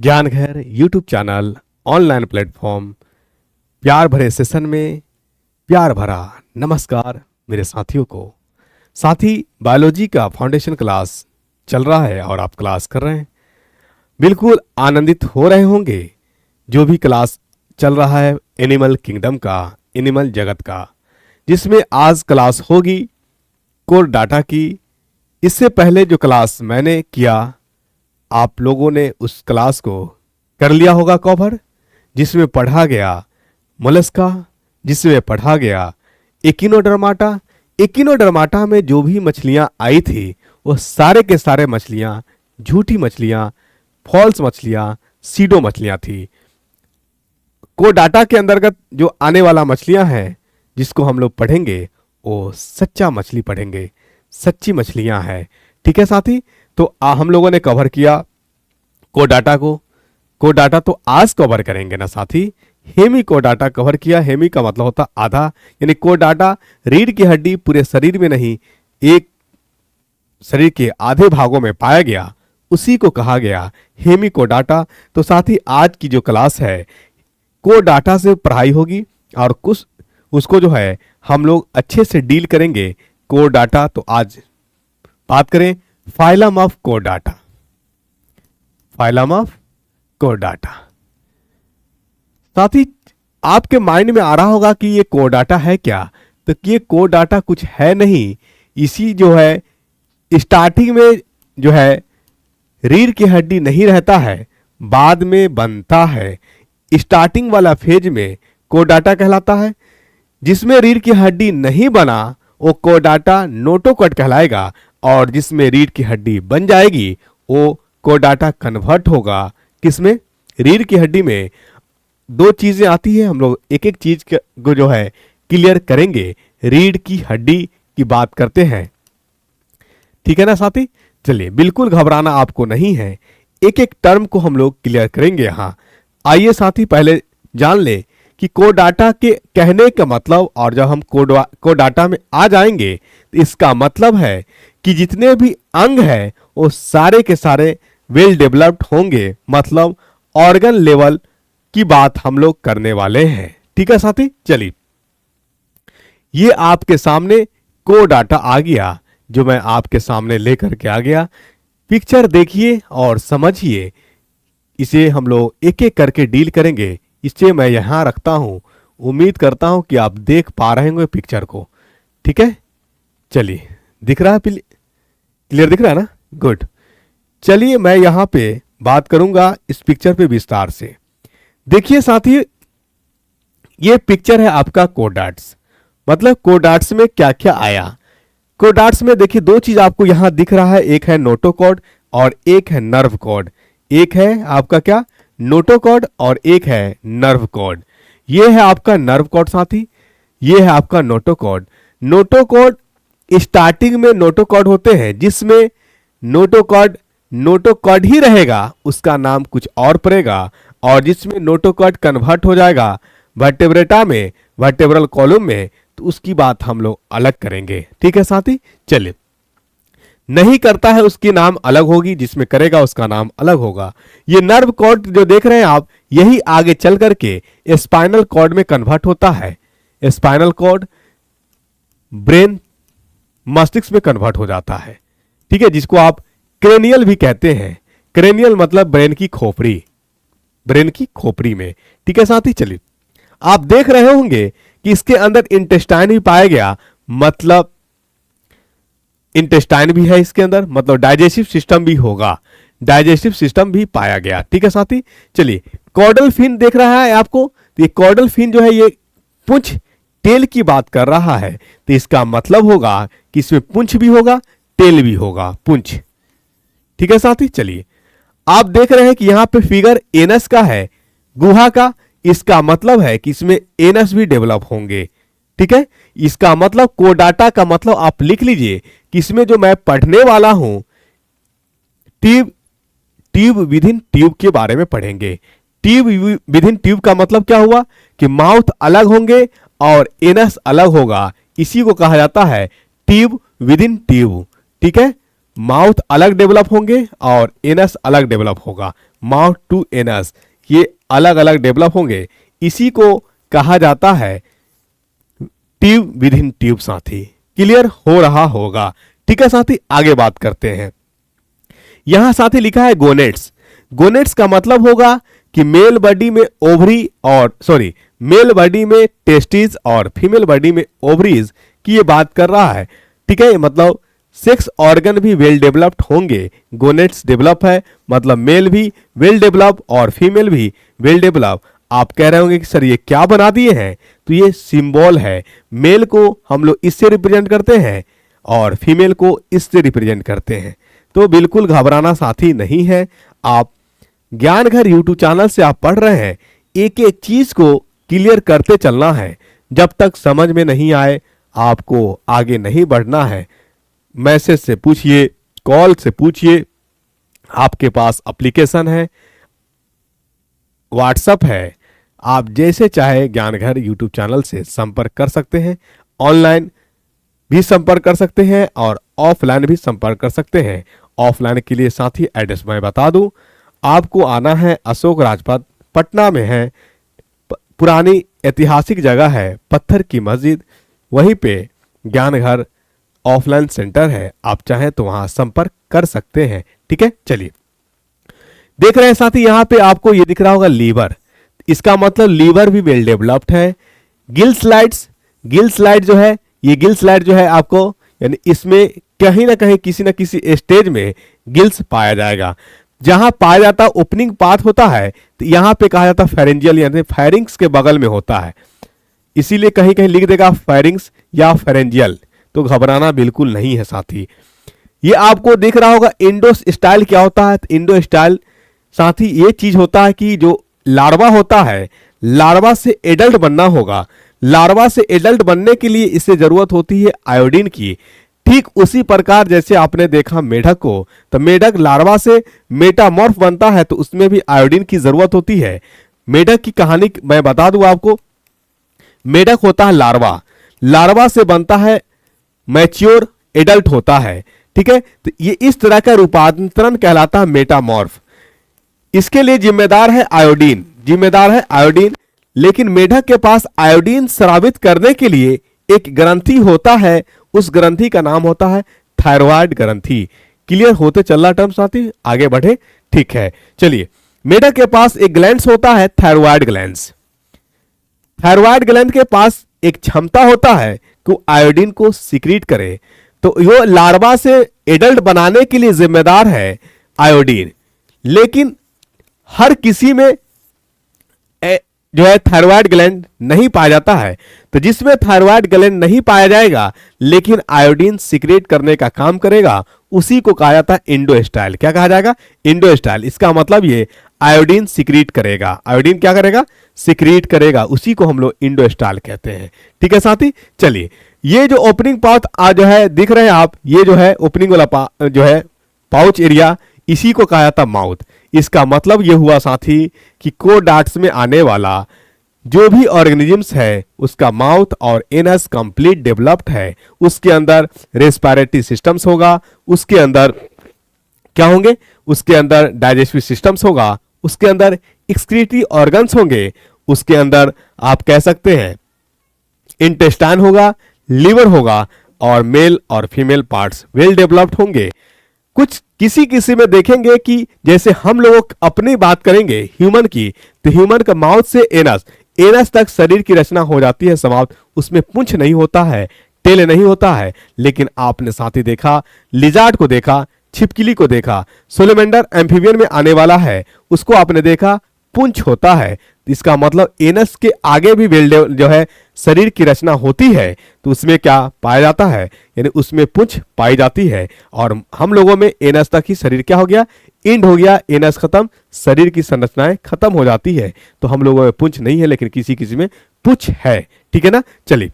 ज्ञान घर YouTube channel online platform प्यार भरे सेशन में प्यार भरा नमस्कार मेरे साथियों को। साथी बायोलॉजी का फाउंडेशन क्लास चल रहा है और आप क्लास कर रहे हैं, बिल्कुल आनंदित हो रहे होंगे। जो भी क्लास चल रहा है एनिमल किंगडम का, एनिमल जगत का, जिसमें आज क्लास होगी कोर डाटा की। इससे पहले जो क्लास मैंने किया आप लोगों ने उस क्लास को कर लिया होगा कवर, जिसमें पढ़ा गया मोलस्का, जिसमें पढ़ा गया एकिनोडर्माटा। एकिनोडर्माटा में जो भी मछलियां आई थी वो सारे के सारे मछलियां झूठी मछलियां, फॉल्स मछलियां, सीडो मछलियां थी। को डाटा के अंतर्गत जो आने वाला मछलियां हैं जिसको हम लोग पढ़ेंगे वो सच्चा मछली पढ़ेंगे, सच्ची मछलियां हैं। ठीक है साथी, तो हम लोगों ने कवर किया कोडाटा को। कोडाटा तो आज कवर करेंगे ना साथी। हेमी कोडाटा कवर किया। हेमी का मतलब होता आधा, यानी कोडाटा रीढ़ की हड्डी पूरे शरीर में नहीं, एक शरीर के आधे भागों में पाया गया, उसी को कहा गया हेमी कोडाटा। तो साथी आज की जो क्लास है कोडाटा से पढ़ाई होगी और कुछ उसको जो है हम लोग अच्छे से डील करेंगे कोडाटा। तो आज बात करें फाइलम ऑफ कोडाटा। फाइलम ऑफ कोडाटा साथी आपके माइंड में आ रहा होगा कि ये कोडाटा है क्या। तो ये कोडाटा कुछ है नहीं, इसी जो है स्टार्टिंग में जो है रीढ़ की हड्डी नहीं रहता है, बाद में बनता है। स्टार्टिंग वाला फेज में कोडाटा कहलाता है। जिसमें रीढ़ की हड्डी नहीं बना वो कोडाटा नोटोकॉट कहलाएगा, और जिसमें रीढ़ की हड्डी बन जाएगी वो कोडाटा कन्वर्ट होगा किसमें, रीढ़ की हड्डी में। दो चीजें आती है, हम लोग एक एक चीज को जो है क्लियर करेंगे। रीढ़ की हड्डी की बात करते हैं, ठीक है ना साथी। चलिए बिल्कुल घबराना आपको नहीं है, एक एक टर्म को हम लोग क्लियर करेंगे यहाँ। आइए साथी पहले जान ले कि कोडाटा के कहने का मतलब, और जब हम कोडाटा में आ जाएंगे तो इसका मतलब है कि जितने भी अंग हैं वो सारे के सारे वेल डेवलप्ड होंगे, मतलब ऑर्गन लेवल की बात हम लोग करने वाले हैं। ठीक है साथी, चलिए ये आपके सामने कोडाटा आ गया, जो मैं आपके सामने लेकर के आ गया। पिक्चर देखिए और समझिए, इसे हम लोग एक एक करके डील करेंगे। इसे मैं यहां रखता हूं, उम्मीद करता हूं कि आप देख पा रहे होंगे पिक्चर को। ठीक है, चलिए दिख रहा है, क्लियर दिख रहा है ना, गुड। चलिए मैं यहां पे बात करूंगा इस पिक्चर पे विस्तार से। देखिए साथी ये पिक्चर है आपका कोडाट्स, मतलब कोडाट्स में क्या क्या आया। कोडाट्स में देखिए दो चीज आपको यहां दिख रहा है, एक है नोटोकॉड और एक है नर्व कॉड। एक है आपका क्या नोटोकॉड और एक है नर्व कॉड। ये है आपका नर्व कॉड साथी, ये है आपका नोटोकॉड। नोटोकॉड स्टार्टिंग में नोटोकॉड होते हैं, जिसमें नोटोकॉड ही रहेगा, उसका नाम कुछ और पड़ेगा, और जिसमें नोटोकॉड कन्वर्ट हो जाएगा वर्टेब्रेटा में, वर्टेब्रल कॉलम में, तो उसकी बात हम लोग अलग करेंगे। ठीक है साथी, चलिए नहीं करता है उसकी नाम अलग होगी, जिसमें करेगा उसका नाम अलग होगा। ये नर्व कॉर्ड जो देख रहे हैं आप, यही आगे चल करके स्पाइनल कॉर्ड में कन्वर्ट होता है। स्पाइनल कॉर्ड ब्रेन मस्तिष्क में कन्वर्ट हो जाता है। ठीक है, जिसको आप क्रेनियल भी कहते हैं। क्रेनियल मतलब ब्रेन की खोपड़ी, ब्रेन की खोपड़ी में। ठीक है साथी, चलिए आप देख रहे होंगे कि इसके अंदर इंटेस्टाइन भी पाया गया, मतलब इंटेस्टाइन भी है इसके अंदर, मतलब डाइजेस्टिव सिस्टम भी होगा, डाइजेस्टिव सिस्टम भी पाया गया। ठीक है साथी, चलिए कॉर्डल फिन देख रहा है आपको, तो ये कॉर्डल फिन जो है ये पूंछ टेल की बात कर रहा है, तो इसका मतलब होगा कि इसमें पूंछ भी होगा, टेल भी होगा, पूंछ। ठीक है साथी, चलिए आप देख रहे हैं कि यहां पे फिगर एनस का है, गुहा का, इसका मतलब है कि इसमें एनस भी डेवलप होंगे। ठीक है, इसका मतलब कोडाटा का मतलब आप लिख लीजिए कि इसमें जो मैं पढ़ने वाला हूं ट्यूब विद इन ट्यूब के बारे में पढ़ेंगे। ट्यूब विद इन ट्यूब का मतलब क्या हुआ कि माउथ अलग होंगे और एनस अलग होगा, इसी को कहा जाता है ट्यूब विद इन ट्यूब। ठीक है, माउथ अलग डेवलप होंगे और एनस अलग डेवलप होगा, माउथ टू एनस, ये अलग अलग डेवलप होंगे। इसी को कहा जाता है ट्यूब विद इन ट्यूब साथी। क्लियर हो रहा होगा? ठीक है साथी, आगे बात करते हैं। यहां साथी लिखा है गोनेट्स। गोनेट्स का मतलब होगा कि मेल बॉडी में ओवरी और मेल बॉडी में टेस्टिस और फीमेल बॉडी में ओवरीज की ये बात कर रहा है। ठीक है, मतलब सेक्स ऑर्गन भी वेल डेवलप्ड होंगे। गोनेट्स डेवलप है मतलब मेल भी वेल डेवलप और फीमेल भी वेल डेवलप। आप कह रहे होंगे कि सर ये क्या बना दिए हैं, तो ये सिंबल है। मेल को हम लोग इससे रिप्रेजेंट करते हैं और फीमेल को इससे रिप्रेजेंट करते हैं। तो बिल्कुल घबराना साथी नहीं है। आप ज्ञान घर यूट्यूब चैनल से आप पढ़ रहे हैं, एक एक चीज को क्लियर करते चलना है। जब तक समझ में नहीं आए आपको आगे नहीं बढ़ना है। मैसेज से पूछिए, कॉल से पूछिए, आपके पास एप्लीकेशन है, व्हाट्सएप है, आप जैसे चाहे ज्ञान घर यूट्यूब चैनल से संपर्क कर सकते हैं। ऑनलाइन भी संपर्क कर सकते हैं और ऑफलाइन भी संपर्क कर सकते हैं। ऑफलाइन के लिए साथी एड्रेस मैं बता दूं, आपको आना है अशोक राजपथ, पटना में है। पुरानी ऐतिहासिक जगह है, पत्थर की मस्जिद, वहीं पे ज्ञान घर ऑफलाइन सेंटर है। आप चाहें तो वहां संपर्क कर सकते हैं। ठीक है, चलिए देख रहे हैं साथी, यहां पे आपको ये दिख रहा होगा लीवर। इसका मतलब लीवर भी वेल डेवलप्ड है। गिल स्लाइड्स, गिल स्लाइड जो है, ये गिल स्लाइड जो है आपको यानी इसमें कहीं ना कहीं किसी ना किसी स्टेज में गिल्स पाया जाएगा। जहां पाया जाता ओपनिंग पाथ होता है तो यहां पे कहा जाता फेरेंजियल, यानी फेरिंग्स के बगल में होता है। इसीलिए कहीं कहीं लिख देगा फेरिंग्स या फेरेंजियल, तो घबराना बिल्कुल नहीं है साथी। ये आपको दिख रहा होगा इंडो स्टाइल क्या होता है। तो इंडो स्टाइल साथी ये चीज होता है कि जो लार्वा होता है, लार्वा से एडल्ट बनना होगा। लार्वा से एडल्ट बनने के लिए इससे जरूरत होती है आयोडीन की। ठीक उसी प्रकार जैसे आपने देखा मेढक को, तो मेढक लार्वा से मेटामॉर्फ बनता है तो उसमें भी आयोडीन की जरूरत होती है। मेढक की कहानी मैं बता दूं आपको, मेढक होता है लार्वा, लार्वा से बनता है मैच्योर एडल्ट होता है। ठीक है, तो ये इस तरह का रूपांतरण कहलाता है मेटामॉर्फ। इसके लिए जिम्मेदार है आयोडीन, जिम्मेदार है आयोडीन। लेकिन मेढक के पास आयोडीन स्रावित करने के लिए एक ग्रंथि होता है, उस ग्रंथि का नाम होता है थायराइड ग्रंथि। क्लियर होते चल रहा टर्म साथी, आगे बढ़े? ठीक है, चलिए। मेढक के पास एक ग्लैंड होता है थायराइड ग्लैंड। थायराइड ग्लैंड के पास एक क्षमता होता है कि वो आयोडीन को सिक्रीट करे। तो यो लार्वा से एडल्ट बनाने के लिए जिम्मेदार है आयोडीन। लेकिन हर किसी में जो है थायराइड ग्लैंड नहीं पाया जाता है। तो जिसमें थायराइड ग्लैंड नहीं पाया जाएगा लेकिन आयोडीन सिक्रेट करने का काम करेगा, उसी को कहा जाता है इंडोस्टाइल। क्या कहा जाएगा? इंडोस्टाइल। इसका मतलब ये आयोडीन सिक्रेट करेगा। आयोडीन क्या करेगा? सिक्रेट करेगा। उसी को हम लोग इंडोस्टाइल कहते हैं। ठीक है साथी, चलिए ये जो ओपनिंग पाउच जो है दिख रहे हैं आप, ये जो है ओपनिंग वाला जो है पाउच एरिया, इसी को कहा जाता माउथ। इसका मतलब यह हुआ साथी कि कोडाट्स में आने वाला जो भी ऑर्गेनिजम्स है उसका माउथ और एनस कंप्लीट डेवलप्ड है। उसके अंदर रेस्पिरेटरी सिस्टम्स होगा, उसके अंदर क्या होंगे? उसके अंदर डाइजेस्टिव सिस्टम्स होगा, उसके अंदर एक्सक्रीटरी ऑर्गन्स होंगे, उसके अंदर आप कह सकते हैं इंटेस्टाइन होगा, लिवर होगा और मेल और फीमेल पार्ट्स वेल डेवलप्ड होंगे। कुछ किसी किसी में देखेंगे कि जैसे हम लोग अपनी बात करेंगे ह्यूमन की, तो ह्यूमन का माउथ से एनस तक शरीर की रचना हो जाती है समाप्त। उसमें पूंछ नहीं होता है, टेल नहीं होता है। लेकिन आपने साथी देखा, लिजार्ड को देखा, छिपकली को देखा, सोलेमेंडर एम्फीबियन में आने वाला है, उसको आपने देखा पूंछ होता है। इसका मतलब एनस के आगे भी जो है शरीर की रचना होती है, तो उसमें क्या पाया जाता है? यानी उसमें पूंछ पाई जाती है। और हम लोगों में एनस तक ही शरीर क्या हो गया? इंड हो गया। एनस खत्म, शरीर की संरचनाएं खत्म हो जाती है। तो हम लोगों में पूंछ नहीं है, लेकिन किसी किसी में पूंछ है। ठीक है ना? चलिए,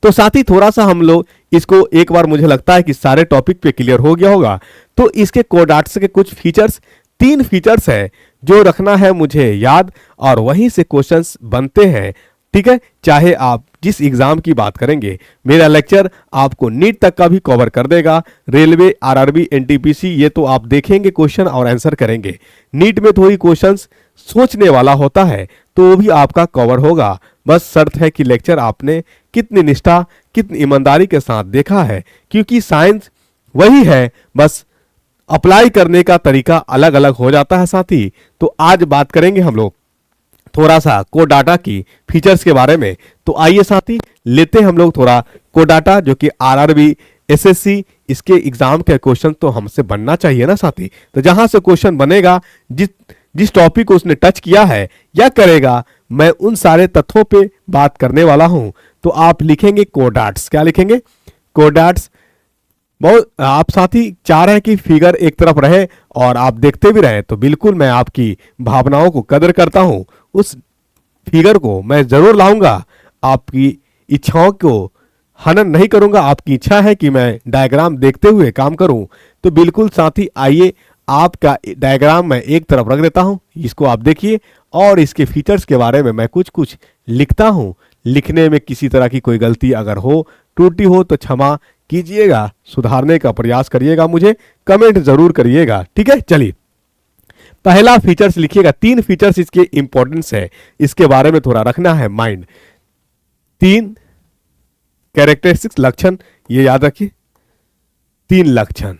तो साथ ही थोड़ा सा हम लोग इसको एक बार, मुझे लगता है कि सारे टॉपिक पे क्लियर हो गया होगा। तो इसके कोडाट्स के कुछ फीचर्स, 3 फीचर्स है जो रखना है मुझे याद, और वहीं से क्वेश्चंस बनते हैं। ठीक है, चाहे आप जिस एग्जाम की बात करेंगे, मेरा लेक्चर आपको नीट तक का भी कवर कर देगा। रेलवे, आरआरबी, एनटीपीसी ये तो आप देखेंगे क्वेश्चन और आंसर करेंगे। नीट में थोड़ी क्वेश्चंस सोचने वाला होता है तो वो भी आपका कवर होगा। बस शर्त है कि लेक्चर आपने कितनी निष्ठा, कितनी ईमानदारी के साथ देखा है, क्योंकि साइंस वही है, बस अप्लाई करने का तरीका अलग अलग हो जाता है साथी। तो आज बात करेंगे हम लोग थोड़ा सा कोडाटा की फीचर्स के बारे में। तो आइए साथी लेते हैं हम लोग थोड़ा कोडाटा, जो कि आरआरबी, एसएससी इसके एग्जाम के क्वेश्चन तो हमसे बनना चाहिए ना साथी। तो जहां से क्वेश्चन बनेगा, जिस टॉपिक को उसने टच किया है या करेगा, मैं उन सारे तथ्यों पे बात करने वाला हूं। तो आप लिखेंगे कोडाट्स। क्या लिखेंगे? कोडाट्स। बहुत आप साथी चाह रहे हैं कि फिगर एक तरफ रहे और आप देखते भी रहे, तो बिल्कुल मैं आपकी भावनाओं को कदर करता हूं। उस फिगर को मैं जरूर लाऊंगा, आपकी इच्छाओं को हनन नहीं करूंगा। आपकी इच्छा है कि मैं डायग्राम देखते हुए काम करूं, तो बिल्कुल साथी आइए आपका डायग्राम मैं एक तरफ रख देता हूं, इसको आप देखिए और इसके फीचर्स के बारे में मैं कुछ कुछ लिखता हूं। लिखने में किसी तरह की कोई गलती अगर हो, त्रुटि हो तो क्षमा कीजिएगा, सुधारने का प्रयास करिएगा, मुझे कमेंट जरूर करिएगा। ठीक है, चलिए पहला फीचर्स लिखिएगा। 3 फीचर्स इसके इंपॉर्टेंस है, इसके बारे में थोड़ा रखना है माइंड। 3 कैरेक्टरिस्टिक्स, लक्षण, ये याद रखिए। 3 लक्षण।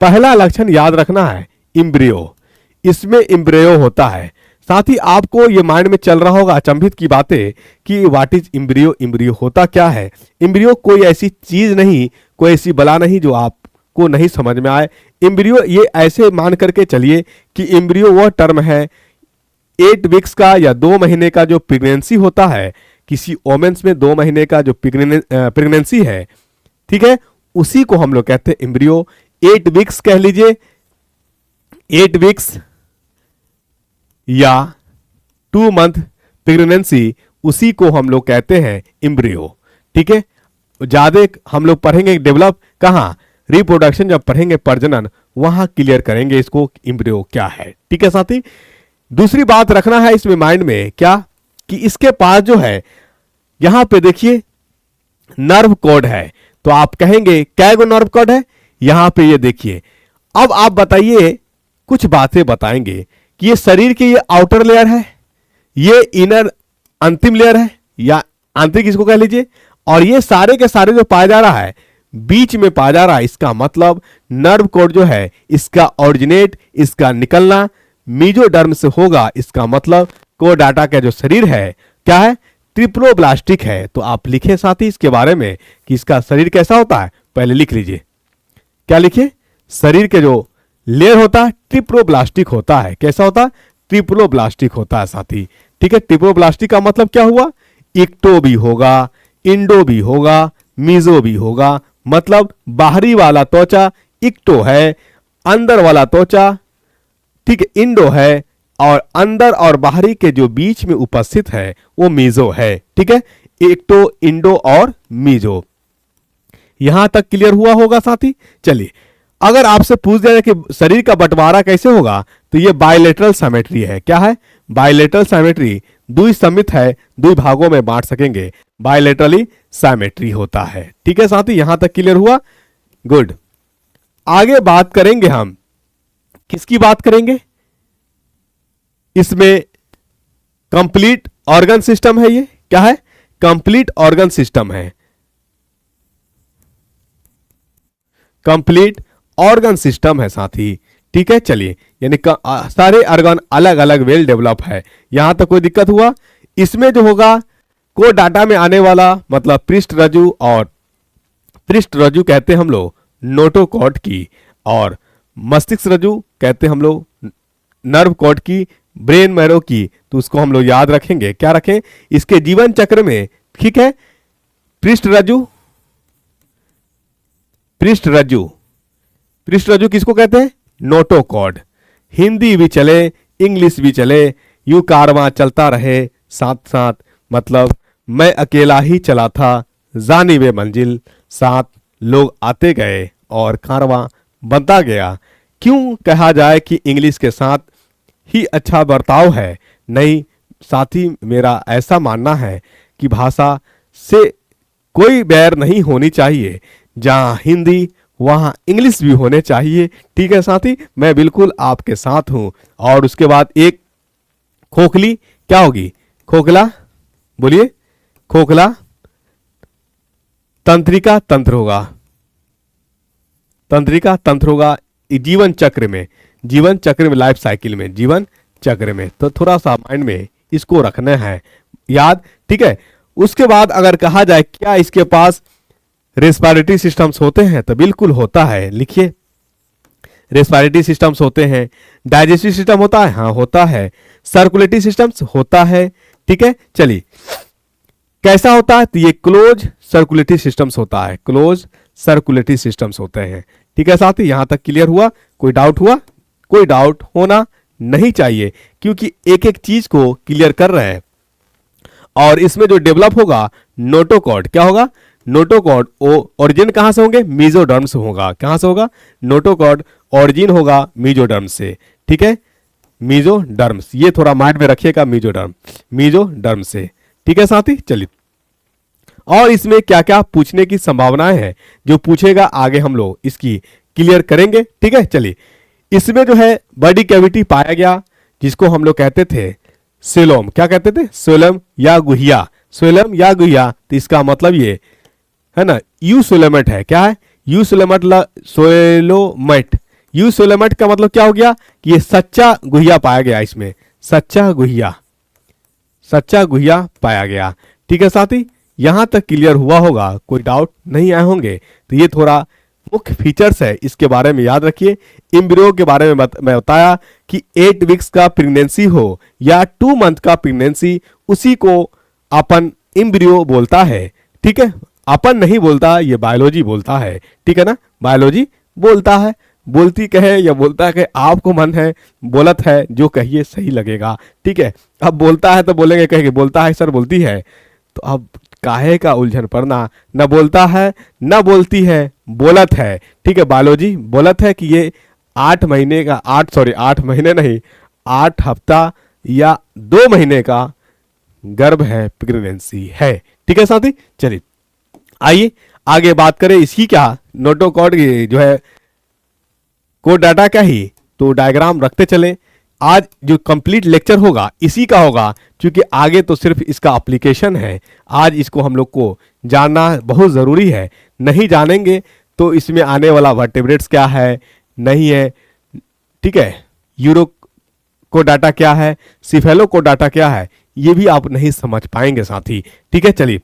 पहला लक्षण याद रखना है इम्ब्रियो। इसमें इम्ब्रियो होता है। साथ ही आपको ये माइंड में चल रहा होगा अचंभित की बातें कि व्हाट इज इम्ब्रियो, इम्ब्रियो होता क्या है। इम्ब्रियो कोई ऐसी चीज नहीं, कोई ऐसी बला नहीं जो आपको नहीं समझ में आए। इम्ब्रियो ये ऐसे मान करके चलिए कि इम्ब्रियो वह टर्म है 8 वीक्स का या 2 महीने का जो प्रेगनेंसी होता है, किसी वोमेन्स में 2 महीने का जो प्रेगनेंसी है, ठीक है, उसी को हम लोग कहते हैं इम्ब्रियो। 8 वीक्स कह लीजिए, 8 वीक्स या 2 मंथ प्रेगनेंसी, उसी को हम लोग कहते हैं इम्ब्रियो। ठीक है, ज्यादा हम लोग पढ़ेंगे डेवलप कहाँ, रिप्रोडक्शन जब पढ़ेंगे, प्रजनन, वहां क्लियर करेंगे इसको इम्ब्रियो क्या है। ठीक है साथी, दूसरी बात रखना है इसमें माइंड में क्या, कि इसके पास जो है यहां पे देखिए नर्व कोड है। तो आप कहेंगे क्या गो नर्व कोड है, यहां पे ये देखिए। अब आप बताइए, कुछ बातें बताएंगे कि ये शरीर की ये आउटर लेयर है, ये इनर अंतिम लेयर है या आंतरिक इसको कह लीजिए, और ये सारे के सारे जो पाया जा रहा है बीच में पाया जा रहा है, इसका मतलब नर्व कोड जो है इसका ऑरिजिनेट, इसका निकलना मीजोडर्म से होगा। इसका मतलब कोडाटा का जो शरीर है क्या है, ट्रिप्लोब्लास्टिक है। तो आप लिखे साथी इसके बारे में कि इसका शरीर कैसा होता है, पहले लिख लीजिए। क्या लिखे, शरीर के जो लेयर होता है ट्रिप्लोब्लास्टिक होता है। कैसा होता है, ट्रिप्लोब्लास्टिक होता है साथी। ठीक है, ट्रिप्लोब्लास्टिक का मतलब क्या हुआ, इक्टो भी होगा, इंडो भी होगा, मीजो भी होगा। मतलब बाहरी वाला त्वचा इक्टो है, अंदर वाला त्वचा ठीक है इंडो है, और अंदर और बाहरी के जो बीच में उपस्थित है वो मीजो है। ठीक है, इक्टो, इंडो और मीजो। यहां तक क्लियर हुआ होगा साथी। चलिए, अगर आपसे पूछ दिया जाए कि शरीर का बंटवारा कैसे होगा, तो ये बायलेटरल सिमेट्री है। क्या है, बायलेटरल सिमेट्री, द्विसमित है, 2 भागों में बांट सकेंगे, बायलेटरली सिमेट्री होता है। ठीक है साथी, यहां तक क्लियर हुआ, गुड। आगे बात करेंगे हम, किसकी बात करेंगे, इसमें कंप्लीट ऑर्गन सिस्टम है। ये क्या है, कंप्लीट ऑर्गन सिस्टम है, कंप्लीट ऑर्गन सिस्टम है साथी। ठीक है, चलिए, यानी सारे ऑर्गन अलग अलग वेल डेवलप है। यहां तक कोई दिक्कत हुआ, इसमें जो होगा को डाटा में आने वाला मतलब पृष्ठ रज्जु, और पृष्ठ रज्जु कहते हैं हम लोग नोटोकॉर्ड की, और मस्तिष्क रज्जु कहते हैं हम लोग नर्व कॉर्ड की, ब्रेन मैरो की। तो उसको हम लोग याद रखेंगे, क्या रखें, इसके जीवन चक्र में। ठीक है, पृष्ठ रज्जु, पृष्ठ रज्जु, पृष्ठ रज्जु किसको कहते हैं, नोटोकॉर्ड। हिंदी भी चले, इंग्लिश भी चले, यूं कारवां चलता रहे साथ साथ, मतलब मैं अकेला ही चला था जानिबे मंजिल, साथ लोग आते गए और कारवां बनता गया। क्यों कहा जाए कि इंग्लिश के साथ ही अच्छा बर्ताव है, नहीं साथी, मेरा ऐसा मानना है कि भाषा से कोई बैर नहीं होनी चाहिए, जहां हिंदी वहां इंग्लिश भी होने चाहिए। ठीक है साथी, मैं बिल्कुल आपके साथ हूं। और उसके बाद एक खोखली क्या होगी? खोखला, बोलिए। खोखला तंत्रिका तंत्र होगा, तंत्रिका तंत्र होगा जीवन चक्र में, जीवन चक्र में, लाइफ साइकिल में, जीवन चक्र में। तो थोड़ा सा माइंड में इसको रखना है याद। ठीक है, उसके बाद अगर कहा जाए क्या इसके पास रेस्पिरेटरी सिस्टम्स होते हैं, तो बिल्कुल होता है। लिखिए, रेस्पिरेटरी सिस्टम्स होते हैं। डाइजेस्टिव सिस्टम होता है, हाँ होता है। सर्कुलेटरी सिस्टम्स होता है। ठीक है, चलिए कैसा होता है? तो ये क्लोज सर्कुलेटरी सिस्टम्स होता है, क्लोज सर्कुलेटरी सिस्टम्स होते हैं। ठीक है साथी, यहां तक क्लियर हुआ? कोई डाउट हुआ? कोई डाउट होना नहीं चाहिए, क्योंकि एक एक चीज को क्लियर कर रहे हैं। और इसमें जो डेवलप होगा नोटोकॉर्ड, क्या होगा? नोटोकॉर्ड ओरिजिन कहां से होंगे? मीजोडर्म से होगा। कहां से होगा? नोटोकॉर्ड ओरिजिन होगा मीजोडर्म से। ठीक है, मीजोडर्म, ये थोड़ा माइंड में रखिएगा, मीजोडर्म, मीजोडर्म से। ठीक है साथी, चलिए और इसमें क्या क्या पूछने की संभावनाएं हैं, जो पूछेगा आगे हम लोग इसकी क्लियर करेंगे। ठीक है, चलिए इसमें जो है बॉडी कैविटी पाया गया, जिसको हम लोग कहते थे सेलोम, क्या कहते थे? सोलम या गुहिया, सोलम या गुहिया। तो इसका मतलब ये है ना, यूसोलेमेट है। क्या है? यूसोलेमेट, सोलोमेट। यूसोलेमेट का मतलब क्या हो गया? कि ये सच्चा गुहिया पाया गया, इसमें सच्चा गुहिया, सच्चा गुहिया पाया गया। ठीक है साथी, यहां तक क्लियर हुआ होगा, कोई डाउट नहीं आए होंगे। तो ये थोड़ा मुख्य फीचर्स है, इसके बारे में याद रखिए। एम्ब्रियो के बारे में मैं बताया कि 8 वीक्स का प्रेगनेंसी हो या 2 मंथ का प्रेगनेंसी, उसी को अपन एम्ब्रियो बोलता है। ठीक है, अपन नहीं बोलता, ये बायोलॉजी बोलता है। ठीक है ना, बायोलॉजी बोलता है। बोलती कहे या बोलता है, आपको मन है बोलत है, जो कहिए सही लगेगा। ठीक है, अब बोलता है तो बोलेंगे, कहेंगे बोलता है सर, बोलती है, तो अब काहे का उलझन पड़ना? न बोलता है न बोलती है, बोलत है। ठीक है, बायोलॉजी बोलत है कि ये 8 महीने का, 8 महीने नहीं, 8 हफ्ता या 2 महीने का गर्भ है, प्रेगनेंसी है। ठीक है साथी, चलिए आइए आगे बात करें इसकी। क्या नोटोकॉर्ड जो है कोड डाटा क्या ही, तो डायग्राम रखते चले। आज जो कंप्लीट लेक्चर होगा इसी का होगा, क्योंकि आगे तो सिर्फ इसका एप्लीकेशन है। आज इसको हम लोग को जानना बहुत ज़रूरी है, नहीं जानेंगे तो इसमें आने वाला वर्टेब्रेट्स क्या है, नहीं है। ठीक है, यूरो को डाटा क्या है, सिफेलो को डाटा क्या है, ये भी आप नहीं समझ पाएंगे साथी। ठीक है, चलिए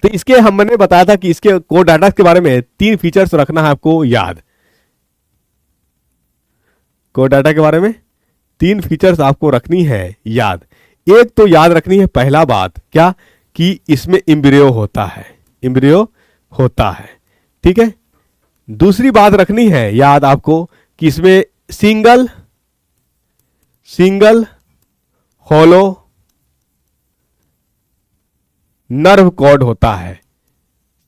तो इसके हमने बताया था कि इसके कोड डाटा के बारे में 3 फीचर्स रखना है आपको याद। कोड डाटा के बारे में 3 फीचर्स आपको रखनी है याद। एक तो याद रखनी है, पहला बात क्या, कि इसमें एम्ब्रियो होता है, एम्ब्रियो होता है। ठीक है, दूसरी बात रखनी है याद आपको कि इसमें सिंगल होलो नर्व कॉर्ड होता है,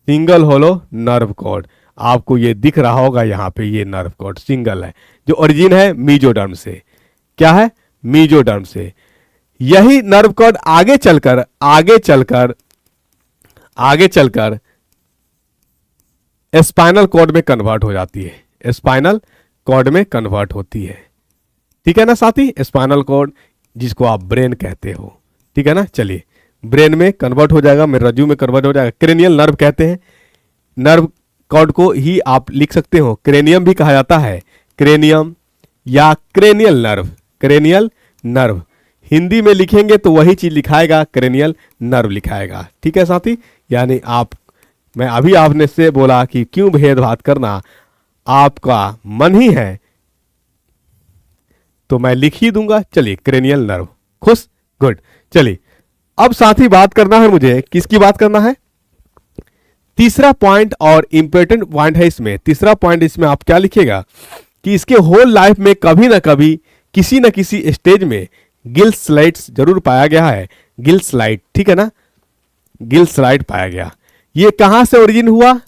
सिंगल होलो नर्व कॉर्ड। आपको ये दिख रहा होगा यहाँ पे, ये नर्व कॉर्ड सिंगल है, जो ओरिजिन है मीजोडर्म से। क्या है? मीजोडर्म से। यही नर्व कॉर्ड आगे चलकर स्पाइनल कॉर्ड में कन्वर्ट हो जाती है, स्पाइनल कॉर्ड में कन्वर्ट होती है। ठीक है ना साथी, स्पाइनल कॉर्ड जिसको आप ब्रेन कहते हो। ठीक है ना, चलिए ब्रेन में कन्वर्ट हो जाएगा, मेरे रज्जू में कन्वर्ट हो जाएगा। क्रेनियल नर्व कहते हैं, नर्व कॉर्ड को ही आप लिख सकते हो, क्रेनियम भी कहा जाता है, क्रेनियम या cranial nerve, cranial nerve. Hindi में लिखेंगे तो वही चीज लिखाएगा, क्रेनियल नर्व लिखाएगा। ठीक है साथी, यानी मैं अभी आपने से बोला कि क्यों भेदभाव करना, आपका मन ही है तो मैं लिख ही दूंगा। चलिए क्रेनियल नर्व, खुश, गुड। चलिए अब साथी बात करना है मुझे, किसकी बात करना है? तीसरा पॉइंट और इंपॉर्टेंट पॉइंट है इसमें। तीसरा पॉइंट इसमें आप क्या लिखेगा कि इसके होल लाइफ में कभी ना कभी किसी न किसी स्टेज में गिल स्लाइड्स जरूर पाया गया है, गिल स्लाइड। ठीक है ना, गिल स्लाइड पाया गया। ये कहां से ओरिजिन हुआ?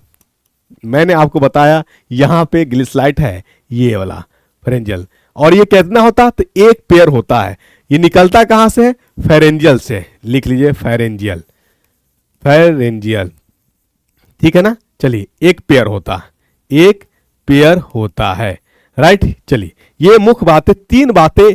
मैंने आपको बताया यहां पे गिल स्लाइड है, ये वाला फ्रेंजल। और ये कितना होता है? तो एक पेयर होता है। ये निकलता कहां से है? फेरेंजियल से। लिख लीजिए फेरेंजियल, फेरेंजियल, ठीक है ना। चलिए एक पेयर होता है, एक पेयर होता है, राइट। चलिए ये मुख्य बातें, 3 बातें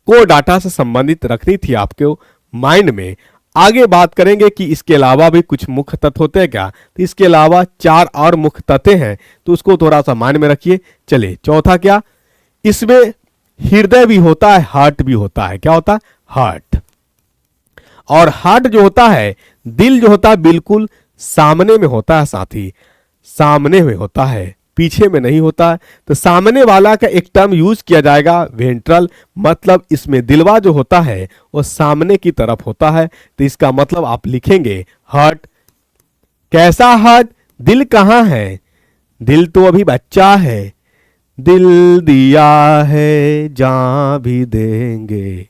को डाटा से संबंधित रखनी थी आपके माइंड में। आगे बात करेंगे कि इसके अलावा भी कुछ मुख्य तत्व होते हैं क्या, तो इसके अलावा 4 और मुख्य तत्व हैं, तो उसको थोड़ा सा माइंड में रखिए। चलिए चौथा क्या, इसमें हृदय भी होता है, हार्ट भी होता है। क्या होता है? हार्ट। और हार्ट जो होता है, दिल जो होता है बिल्कुल सामने में होता है साथी, सामने में होता है, पीछे में नहीं होता है। तो सामने वाला का एक टर्म यूज किया जाएगा वेंट्रल, मतलब इसमें दिलवा जो होता है वो सामने की तरफ होता है। तो इसका मतलब आप लिखेंगे हार्ट। कैसा हार्ट? दिल कहां है? दिल तो अभी बच्चा है, दिल दिया है जान भी देंगे।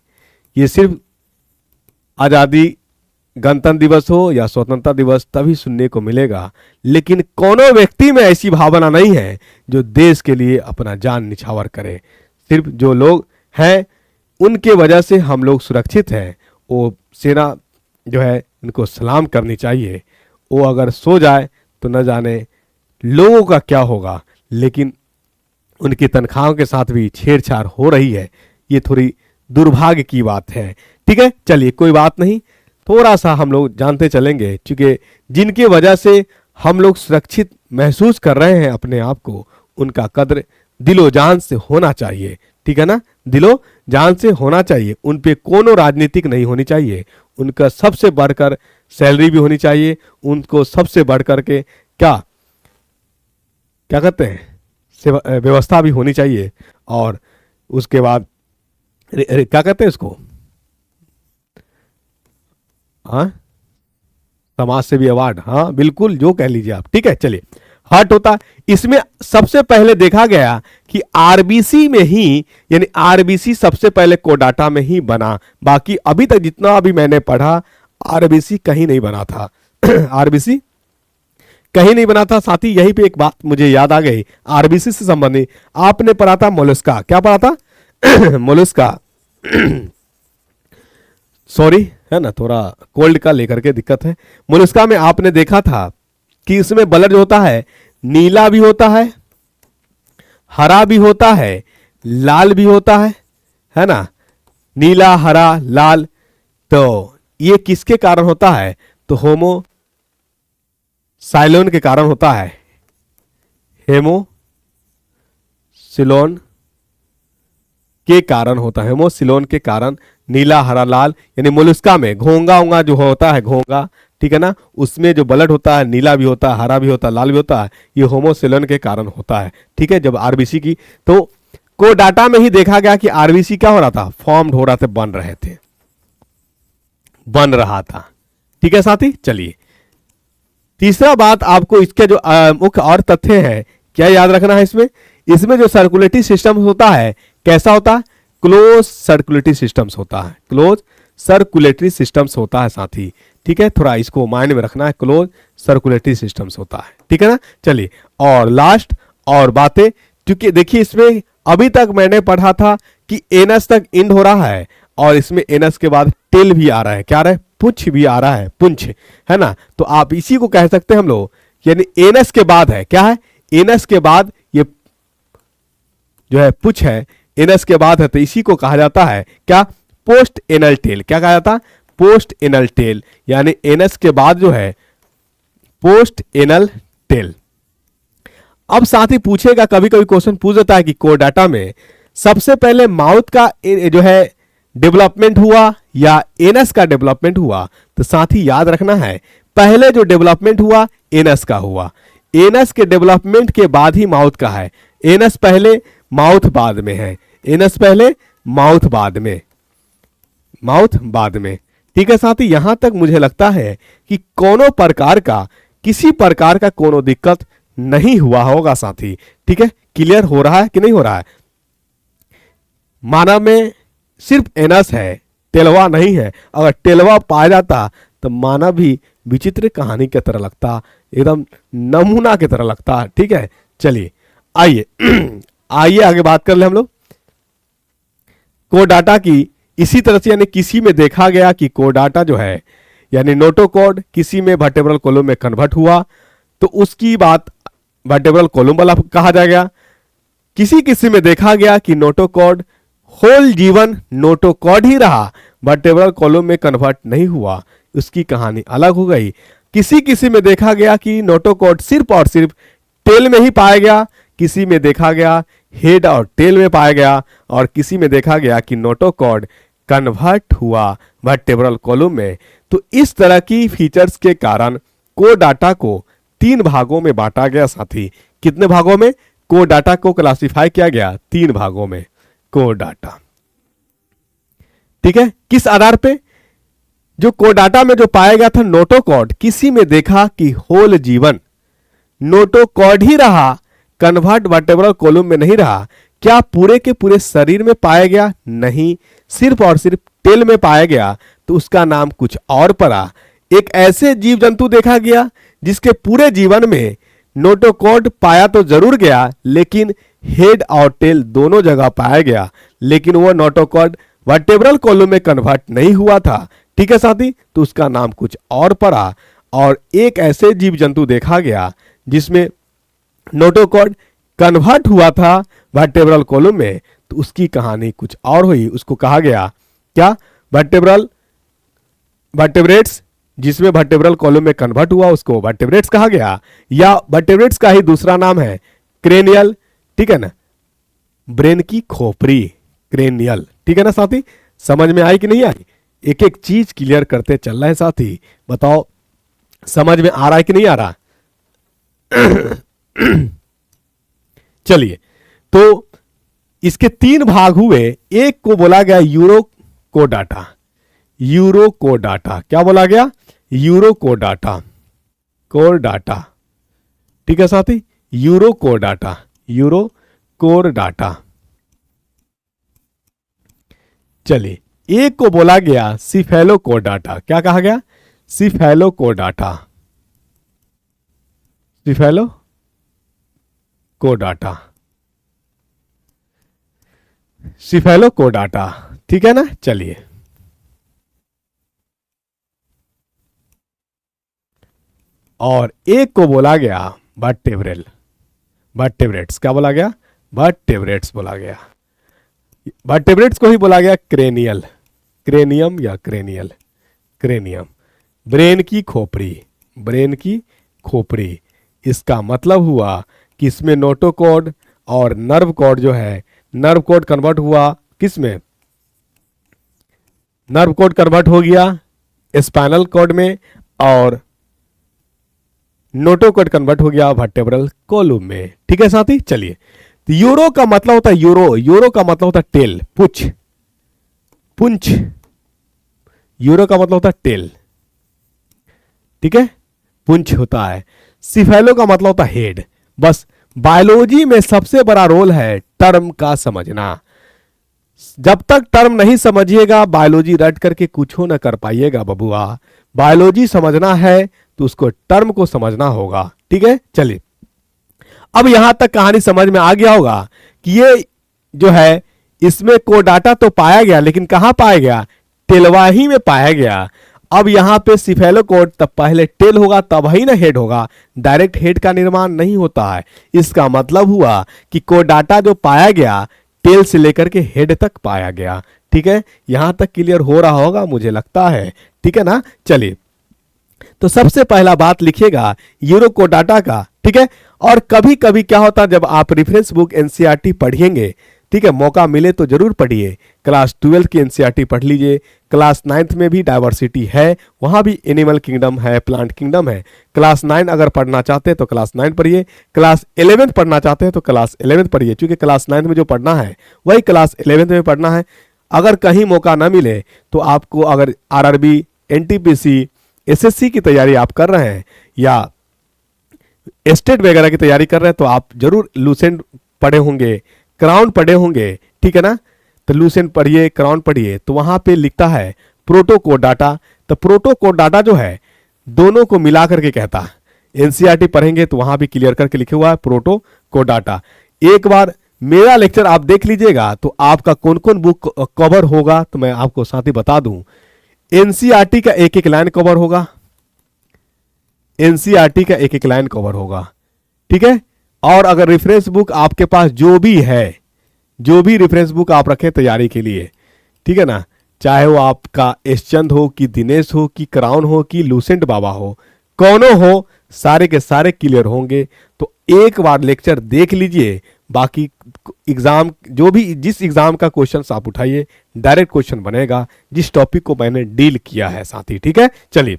ये सिर्फ आजादी गणतंत्र दिवस हो या स्वतंत्रता दिवस तभी सुनने को मिलेगा, लेकिन कोनो व्यक्ति में ऐसी भावना नहीं है जो देश के लिए अपना जान निछावर करे। सिर्फ जो लोग हैं उनके वजह से हम लोग सुरक्षित हैं। वो सेना जो है इनको सलाम करनी चाहिए। वो अगर सो जाए तो न जाने लोगों का क्या होगा, लेकिन उनकी तनख्वाहों के साथ भी छेड़छाड़ हो रही है। ये थोड़ी दुर्भाग्य की बात है, ठीक है। चलिए कोई बात नहीं, थोड़ा सा हम लोग जानते चलेंगे, क्योंकि जिनकी वजह से हम लोग सुरक्षित महसूस कर रहे हैं अपने आप को, उनका कद्र दिलो जान से होना चाहिए, ठीक है ना। दिलो जान से होना चाहिए, उन पे कोनो राजनीतिक नहीं होनी चाहिए। उनका सबसे बढ़कर सैलरी भी होनी चाहिए, उनको सबसे बढ़कर के क्या क्या कहते हैं व्यवस्था भी होनी चाहिए। और उसके बाद क्या कहते हैं इसको, हाँ, समाज सेवी अवार्ड, हाँ बिल्कुल जो कह लीजिए आप, ठीक है। चलिए हार्ट होता, इसमें सबसे पहले देखा गया कि आरबीसी में ही, यानी आरबीसी सबसे पहले कोडाटा में ही बना। बाकी अभी तक जितना भी मैंने पढ़ा आरबीसी कहीं नहीं बना था। आरबीसी कहीं नहीं बना था साथी। यहीं पे एक बात मुझे याद आ गई आरबीसी से संबंधित, आपने पढ़ा था मोलस्का। क्या पढ़ा था? मोलस्का, सॉरी है ना, थोड़ा कोल्ड का लेकर के दिक्कत है। मोलस्का में आपने देखा था कि इसमें ब्लड जो होता है नीला भी होता है, हरा भी होता है, लाल भी होता है ना। नीला, हरा, लाल। तो ये किसके कारण होता है? तो होमो साइलोन के कारण होता है। हेमो सिलोन के कारण होता है, हेमोसिलोन के कारण नीला, हरा, लाल। यानी मोलस्का में घोंगा उंगा जो होता है, घोंगा, ठीक है ना, उसमें जो ब्लड होता है नीला भी होता है, हरा भी होता है, लाल भी होता है। ये होमोसिलोन के कारण होता है, ठीक है। जब आरबीसी की तो को डाटा में ही देखा गया कि आरबीसी क्या हो रहा था, फॉर्म हो रहा था, बन रहे थे, बन रहा था, ठीक है साथी। चलिए तीसरा बात आपको इसके जो मुख्य और तथ्य है क्या याद रखना है इसमें जो सर्कुलेटरी सिस्टम होता है कैसा होता है? क्लोज सर्कुलेटरी सिस्टम्स होता है, क्लोज सर्कुलेटरी सिस्टम्स होता है साथी, ठीक है। थोड़ा इसको माइंड में रखना है, क्लोज सर्कुलेटरी सिस्टम्स होता है, ठीक है ना। चलिए और लास्ट और बातें, क्योंकि देखिए इसमें अभी तक मैंने पढ़ा था कि एनस तक इंड हो रहा है और इसमें एनस के बाद टेल भी आ रहा है, क्या आ रहा है? पुंछ भी आ रहा है, पुंछ, है ना। तो आप इसी को कह सकते हैं हम लोग, यानी एनस के बाद है, क्या है? एनस के बाद ये जो है पुंछ है, एनस के बाद है, तो इसी को कहा जाता है क्या? Post anal tail. क्या कहा जाता है? पोस्ट एनल टेल, यानी एनस के बाद जो है पोस्ट एनल टेल। अब साथ ही पूछेगा, कभी कभी क्वेश्चन पूछ देता है कि कोडाटा में सबसे पहले माउथ का जो है डेवलपमेंट हुआ या एनस का डेवलपमेंट हुआ? तो साथ ही याद रखना है पहले जो डेवलपमेंट हुआ एनस का हुआ, एनस के डेवलपमेंट के बाद ही माउथ का है। एनस पहले माउथ बाद में है, एनस पहले माउथ बाद में, माउथ बाद में, ठीक है साथी। यहां तक मुझे लगता है कि कोनो प्रकार का, किसी प्रकार का कोनो दिक्कत नहीं हुआ होगा साथी, ठीक है। क्लियर हो रहा है कि नहीं हो रहा है? मानव में सिर्फ एनस है, टेलवा नहीं है। अगर टेलवा पाया जाता तो मानव भी विचित्र कहानी की तरह लगता, एकदम नमूना की तरह लगता, ठीक है। चलिए आइए आइए आगे बात कर ले हम लोग कोडाटा की इसी तरह से यानी किसी में देखा गया कि कोडाटा जो है यानी नोटोकॉड किसी में वर्टेब्रल कॉलम में कन्वर्ट हुआ तो उसकी बात वर्टेब्रल कॉलम वाला कहा जाएगा। किसी किसी में देखा गया कि नोटोकॉड होल जीवन नोटोकॉड ही रहा, वर्टेब्रल कॉलम में कन्वर्ट नहीं हुआ, उसकी कहानी अलग हो गई। किसी किसी में देखा गया कि नोटोकॉड सिर्फ और सिर्फ टेल में ही पाया गया, किसी में देखा गया हेड और टेल में पाया गया, और किसी में देखा गया कि नोटोकॉड कन्वर्ट हुआ वर्टेब्रल कॉलम में। तो इस तरह की फीचर्स के कारण कोडाटा को 3 भागों में बांटा गया साथी। कितने भागों में? कोडाटा को क्लासिफाई किया गया 3 भागों में कोडाटा। ठीक है, किस आधार पे? जो कोडाटा में जो पाया गया था नोटोकॉड, किसी में देखा कि होल जीवन नोटोकॉड ही रहा, कन्वर्ट वर्टेब्रल कॉलम में नहीं रहा। क्या पूरे के पूरे शरीर में पाया गया? नहीं, सिर्फ और सिर्फ टेल में पाया गया, तो उसका नाम कुछ और पड़ा। एक ऐसे जीव जंतु देखा गया जिसके पूरे जीवन में नोटोकॉड पाया तो जरूर गया, लेकिन हेड और टेल दोनों जगह पाया गया, लेकिन वो नोटोकॉड वर्टेब्रल कॉलम में कन्वर्ट नहीं हुआ था। ठीक है साथी, तो उसका नाम कुछ और पड़ा। और एक ऐसे जीव जंतु देखा गया जिसमें नोटोकॉड कन्वर्ट हुआ था वर्टेब्रल कॉलम में, तो उसकी कहानी कुछ और हुई। उसको कहा गया क्या? वर्टेब्रेट्स, जिसमें वर्टेब्रल कॉलम में कन्वर्ट हुआ उसको वर्टेब्रेट्स कहा गया, या वर्टेब्रेट्स का ही दूसरा नाम है क्रेनियल। ठीक है ना, ब्रेन की खोपड़ी, क्रेनियल। ठीक है ना साथी, समझ में आई कि नहीं आई? एक एक चीज क्लियर करते चल रहा है साथी, बताओ समझ में आ रहा है कि नहीं आ रहा? चलिए, तो इसके 3 भाग हुए। एक को बोला गया यूरोकोडाटा। यूरोकोडाटा क्या बोला गया? यूरोकोडाटा, कोरडाटा। ठीक है साथी, यूरोकोडाटा, यूरोकोरडाटा। चलिए, एक को बोला गया सिफेलोकोडाटा। क्या कहा गया? Cephalochordata, Cephalochordata, Cephalochordata. ठीक है ना। चलिए, और एक को बोला गया वर्टेब्रल, वर्टेब्रेट्स। क्या बोला गया? वर्टेब्रेट्स बोला गया। वर्टेब्रेट्स को ही बोला गया क्रेनियल, क्रेनियम या क्रेनियल, क्रेनियम, ब्रेन की खोपड़ी, ब्रेन की खोपड़ी। इसका मतलब हुआ कि इसमें नोटोकॉड और नर्व कॉड जो है, नर्व कॉड कन्वर्ट हुआ किस में? नर्व कॉड कन्वर्ट हो गया स्पाइनल कॉर्ड में, और नोटोकॉड कन्वर्ट हो गया वर्टेब्रल कॉलम में। ठीक है साथी। चलिए, तो यूरो का मतलब होता है यूरो, यूरो का मतलब होता है टेल, पुछ, पुंछ। यूरो का मतलब होता है टेल। ठीक है, पुंछ होता है। सिफेलो का मतलब होता है हेड। बस बायोलॉजी में सबसे बड़ा रोल है टर्म का समझना। जब तक टर्म नहीं समझिएगा बायोलॉजी रट करके कुछ हो ना कर पाइएगा बबुआ। बायोलॉजी समझना है तो उसको टर्म को समझना होगा। ठीक है। चलिए, अब यहां तक कहानी समझ में आ गया होगा कि ये जो है इसमें कोडाटा तो पाया गया, लेकिन कहां पाया गया? टेलवाही में पाया गया। अब यहां पे सिफेलोकोड तब पहले टेल होगा तब ही ना हेड होगा, डायरेक्ट हेड का निर्माण नहीं होता है। इसका मतलब हुआ कि कोडाटा जो पाया गया टेल से लेकर के हेड तक पाया गया। ठीक है, यहां तक क्लियर हो रहा होगा मुझे लगता है। ठीक है ना। चलिए, तो सबसे पहला बात लिखिएगा यूरोकोडाटा का। ठीक है, और कभी कभी क्या होता है जब आप रेफरेंस बुक एनसीईआरटी पढ़िएंगे, ठीक है, मौका मिले तो जरूर पढ़िए। क्लास 12 की एनसीईआरटी पढ़ लीजिए, क्लास 9th में भी डाइवर्सिटी है, वहां भी एनिमल किंगडम है, प्लांट किंगडम है। क्लास 9 अगर पढ़ना चाहते हैं तो क्लास 9 पढ़िए, क्लास 11th पढ़ना चाहते हैं तो क्लास 11th पढ़िए, क्योंकि क्लास 9 में जो पढ़ना है वही क्लास 11th में पढ़ना है। अगर कहीं मौका ना मिले तो आपको, अगर आरआरबी, एनटीपीसी, एसएससी की तैयारी आप कर रहे हैं या स्टेट वगैरह की तैयारी कर रहे हैं तो आप जरूर लूसेंट पढ़े होंगे, क्राउन पढ़े होंगे। ठीक है ना, तो लूसेंट पढ़िए, क्राउन पढ़िए, तो वहां पे लिखता है प्रोटोकोडाटा। तो प्रोटोकोडाटा जो है दोनों को मिला करके कहता है। एनसीईआरटी पढ़ेंगे तो वहां भी क्लियर करके लिखे हुआ है प्रोटोकोडाटा। एक बार मेरा लेक्चर आप देख लीजिएगा तो आपका कौन कौन बुक कवर होगा तो मैं आपको साथ ही बता दूं। एनसीईआरटी का एक एक लाइन कवर होगा, एनसीईआरटी का एक एक लाइन कवर होगा, ठीक है। और अगर रेफरेंस बुक आपके पास जो भी है, जो भी रेफरेंस बुक आप रखें तैयारी के लिए, ठीक है ना, चाहे वो आपका एसचंद हो कि दिनेश हो कि क्राउन हो कि लूसेंट बाबा हो, कौनो हो, सारे के सारे क्लियर होंगे। तो एक बार लेक्चर देख लीजिए, बाकी एग्जाम जो भी जिस एग्जाम का क्वेश्चन आप उठाइए डायरेक्ट क्वेश्चन बनेगा जिस टॉपिक को मैंने डील किया है साथी, ठीक है। चलिए,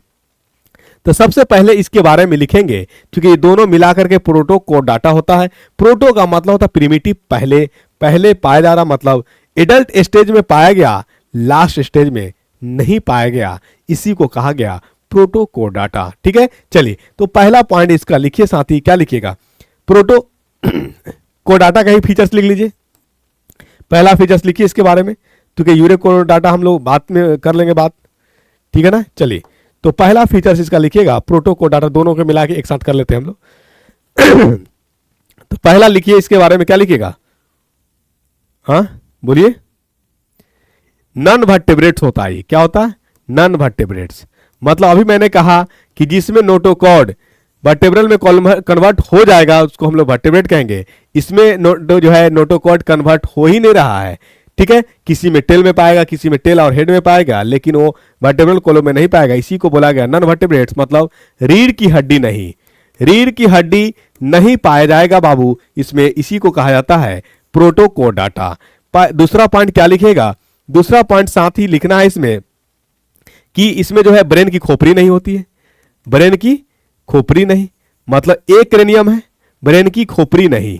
तो सबसे पहले इसके बारे में लिखेंगे क्योंकि ये दोनों मिलाकर के प्रोटो कोड डाटा होता है। प्रोटो का मतलब होता है प्रिमिटिव, पहले पाया जा रहा, मतलब एडल्ट स्टेज में पाया गया, लास्ट स्टेज में नहीं पाया गया, इसी को कहा गया प्रोटो कोड डाटा, ठीक है। चलिए, तो पहला पॉइंट इसका लिखिए साथी, क्या लिखिएगा, प्रोटो कोड डाटा का ही फीचर्स लिख लीजिए। पहला फीचर्स लिखिए इसके बारे में, क्योंकि यूरे कोड डाटा हम लोग बाद में कर लेंगे बात, ठीक है ना। चलिए, तो पहला फीचर्स इसका लिखिएगा, प्रोटो कोड डाटा, दोनों को मिला के एक साथ कर लेते हैं हम लोग। तो पहला लिखिए, इसके बारे में क्या लिखिएगा, हाँ बोलिए। नॉन वर्टेब्रेट्स होता है, क्या होता है, नॉन वर्टेब्रेट्स। मतलब अभी मैंने कहा कि जिसमें नोटोकॉर्ड वर्टेब्रल में कन्वर्ट हो जाएगा उसको हम लोग वर्टेब्रेट कहेंगे। इसमें जो है नोटोकॉर्ड कन्वर्ट हो ही नहीं रहा है, ठीक है। किसी में टेल में पाएगा, किसी में टेल और हेड में पाएगा, लेकिन वो वर्टेब्रल कॉलम में नहीं पाएगा, इसी को बोला गया नॉन वर्टेब्रेट्स। मतलब रीढ़ की हड्डी नहीं, रीढ़ की हड्डी नहीं पाया जाएगा बाबू इसमें, इसी को कहा जाता है प्रोटो कोड डाटा। दूसरा पॉइंट क्या लिखेगा, दूसरा पॉइंट साथ ही लिखना है इसमें कि इसमें जो है ब्रेन की खोपड़ी नहीं होती है, ब्रेन की खोपड़ी नहीं, मतलब एक क्रेनियम है, ब्रेन की खोपड़ी नहीं,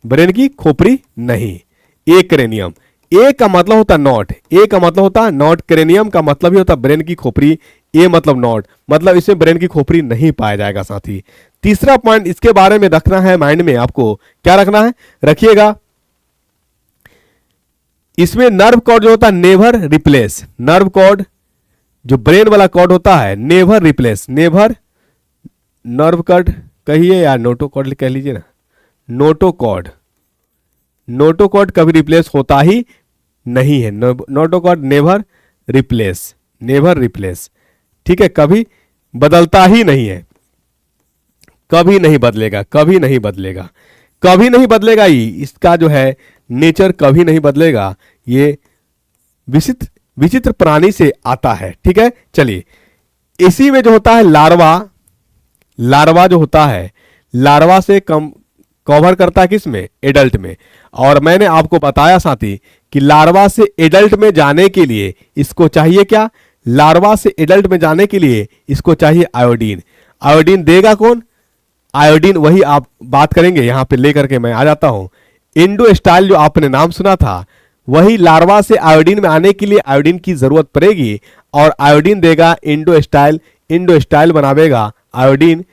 ब्रेन की खोपड़ी नहीं, एक क्रेनियम। ए का मतलब होता नॉट, ए का मतलब होता नॉट, क्रेनियम का मतलब ही होता ब्रेन की खोपड़ी, ए मतलब नॉट, मतलब इसमें ब्रेन की खोपड़ी नहीं पाया जाएगा साथी। तीसरा पॉइंट इसके बारे में रखना है माइंड में, आपको क्या रखना है, रखिएगा, इसमें नर्व कॉर्ड जो होता है नेवर रिप्लेस, नर्व कॉर्ड जो ब्रेन वाला कॉर्ड होता है never replace, never, nerve cord कहिए या नोटोकॉर्ड कह लीजिए ना, नोटोकॉर्ड, नोटोकॉर्ड कभी रिप्लेस होता ही नहीं है, notochord never replace, never replace, ठीक है, कभी बदलता ही नहीं है, कभी नहीं बदलेगा, कभी नहीं बदलेगा, कभी नहीं बदलेगा ही, इसका जो है नेचर कभी नहीं बदलेगा, ये विचित्र विचित्र प्राणी से आता है, ठीक है। चलिए, इसी में जो होता है लार्वा, लार्वा जो होता है, लार्वा से कम कवर करता है किसमें, एडल्ट में। और मैंने आपको बताया साथी कि लार्वा से एडल्ट में जाने के लिए इसको चाहिए क्या, लार्वा से एडल्ट में जाने के लिए इसको चाहिए आयोडीन। आयोडीन देगा कौन, आयोडीन वही आप बात करेंगे, यहां पे लेकर के मैं आ जाता हूं। इंडोस्टाइल जो आपने नाम सुना था, वही लार्वा से आयोडीन में आने के लिए आयोडीन की जरूरत पड़ेगी, और आयोडीन देगा इंडोस्टाइल, इंडोस्टाइल बनावेगा आयोडीन,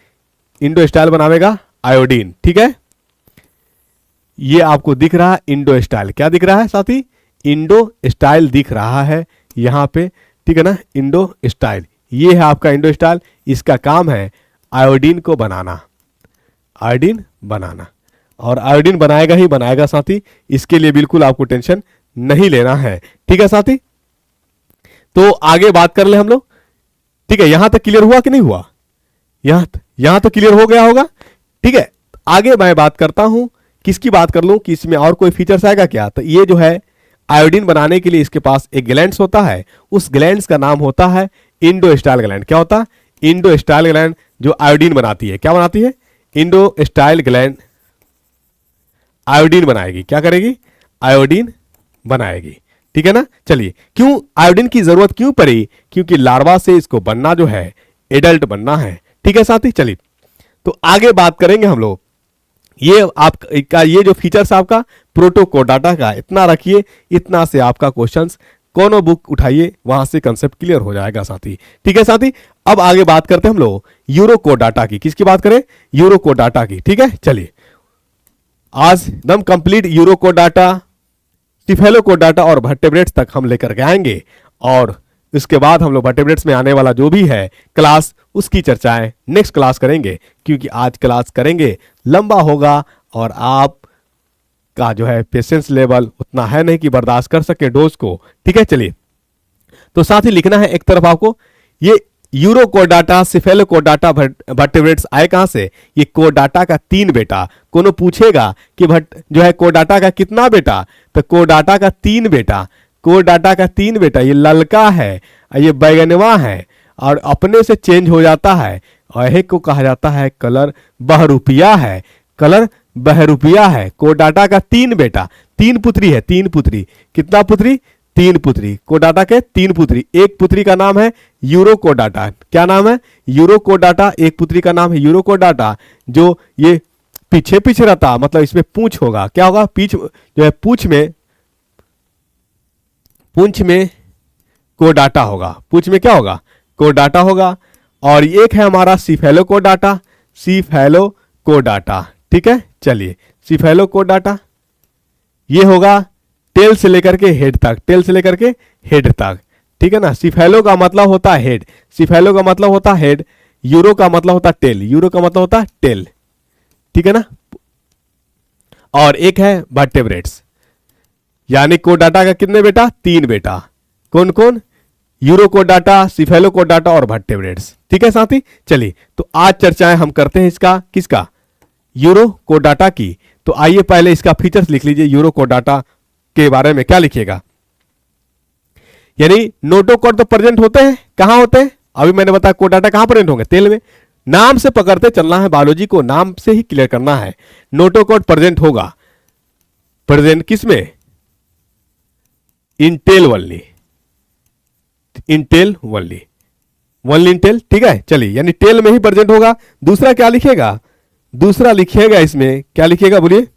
इंडोस्टाइल बनावेगा आयोडीन, ठीक है। ये आपको दिख रहा है इंडोस्टाइल, क्या दिख रहा है साथी, इंडोस्टाइल दिख रहा है यहां पे, ठीक है ना, इंडोस्टाइल, ये है आपका इंडोस्टाइल। इसका काम है आयोडीन को बनाना, आयोडीन बनाना, और आयोडीन बनाएगा ही बनाएगा साथी, इसके लिए बिल्कुल आपको टेंशन नहीं लेना है, ठीक है साथी। तो आगे बात कर ले हम लोग, ठीक है, यहां तक क्लियर हुआ कि नहीं हुआ, यहां तो क्लियर हो गया होगा, ठीक है। आगे मैं बात करता हूं, किसकी बात कर लूं कि इसमें और कोई फीचर्स आएगा क्या, तो ये जो है आयोडीन बनाने के लिए इसके पास एक ग्लैंड्स होता है, उस ग्लैंड्स का नाम होता है इंडोस्टाइल ग्लैंड। क्या होता है, इंडोस्टाइल ग्लैंड जो आयोडीन बनाती है, क्या बनाती है, इंडोस्टाइल ग्लैंड आयोडीन बनाएगी, क्या करेगी, आयोडीन बनाएगी, ठीक है ना। चलिए, क्यों आयोडीन की जरूरत क्यों पड़ी, क्योंकि लार्वा से इसको बनना जो है एडल्ट बनना है, ठीक है साथी। चलिए, तो आगे बात करेंगे हम लोग, ये आपका ये जो फीचर्स आपका प्रोटो कोड डाटा का, इतना रखिए, इतना से आपका क्वेश्चंस कोनो बुक उठाइए वहां से कंसेप्ट क्लियर हो जाएगा साथी, ठीक है साथी। अब आगे बात करते हैं हम लोग यूरो कोड डाटा की, किसकी बात करें, यूरो कोड डाटा की, ठीक है। चलिए, आज एकदम complete urochordata, cephalochordata और वर्टेब्रेट्स तक हम लेकर के आएंगे, और इसके बाद हम लोग वर्टेब्रेट्स में आने वाला जो भी है क्लास, उसकी चर्चाएं नेक्स्ट क्लास करेंगे, क्योंकि आज क्लास करेंगे लंबा होगा और आप का जो है पेशेंस लेवल उतना है नहीं कि बर्दाश्त कर सके डोज को। ठीक है, चलिए तो साथ ही लिखना है एक तरफ आपको, ये यूरोकोडाटा सिफेलोकोडाटा वर्टेब्रेट्स आए कहां से, ये कोडाटा का 3 बेटा। कोनो पूछेगा कि जो है कोडाटा का कितना बेटा, तो कोडाटा का 3 बेटा, कोडाटा का 3 बेटा। ये ललका है, ये बैगनवा है और अपने से चेंज हो जाता है, और यही को कहा जाता है कलर बहरूपिया है, कलर बहरूपिया है। कोडाटा का 3 बेटा, 3 पुत्री है, 3 पुत्री। कितना पुत्री, 3 पुत्री। कोडाटा के 3 पुत्री, एक पुत्री का नाम है यूरोकोडाटा। क्या नाम है, यूरोकोडाटा। एक पुत्री का नाम है यूरोकोडाटा, जो ये पीछे पीछे रहता, मतलब इसमें पूंछ होगा। क्या होगा, पीछ जो है पूंछ में कोडाटा होगा, पूंछ में क्या होगा, कोडाटा होगा। और एक है हमारा सिफेलोकोडाटा, सिफेलोकोडाटा। ठीक है, चलिए सिफेलोकोडाटा ये होगा टेल से लेकर के हेड तक, टेल से लेकर के हेड तक। ठीक है ना, सिफेलो का मतलब होता है हेड, सिफेलो का मतलब होता है हेड, यूरो का मतलब होता है टेल, यूरो का मतलब होता है टेल। ठीक है ना, और एक है वर्टेब्रेट्स, यानी कोडाटा का कितने बेटा, 3 बेटा। कौन कौन, यूरोकोडाटा, सिफेलोकोडाटा और वर्टेब्रेट्स। ठीक है साथी, चलिए तो आज चर्चाएं हम करते हैं इसका, किसका, यूरोकोडाटा की। तो आइए पहले इसका फीचर्स लिख लीजिए, यूरोकोडाटा के बारे में क्या लिखिएगा। यानी नोटोकॉड तो प्रेजेंट होते हैं, कहां होते हैं, अभी मैंने बताया कोडाटा कहां प्रेजेंट होंगे, तेल में। नाम से पकड़ते चलना है, बायोलॉजी को नाम से ही क्लियर करना है। नोटोकॉड प्रेजेंट होगा, प्रेजेंट किसमें, in tail only, in tail only, only in tail. ठीक है, चलिए यानी टेल में ही प्रेजेंट होगा। दूसरा क्या लिखेगा, दूसरा लिखिएगा इसमें, क्या लिखिएगा बोलिए।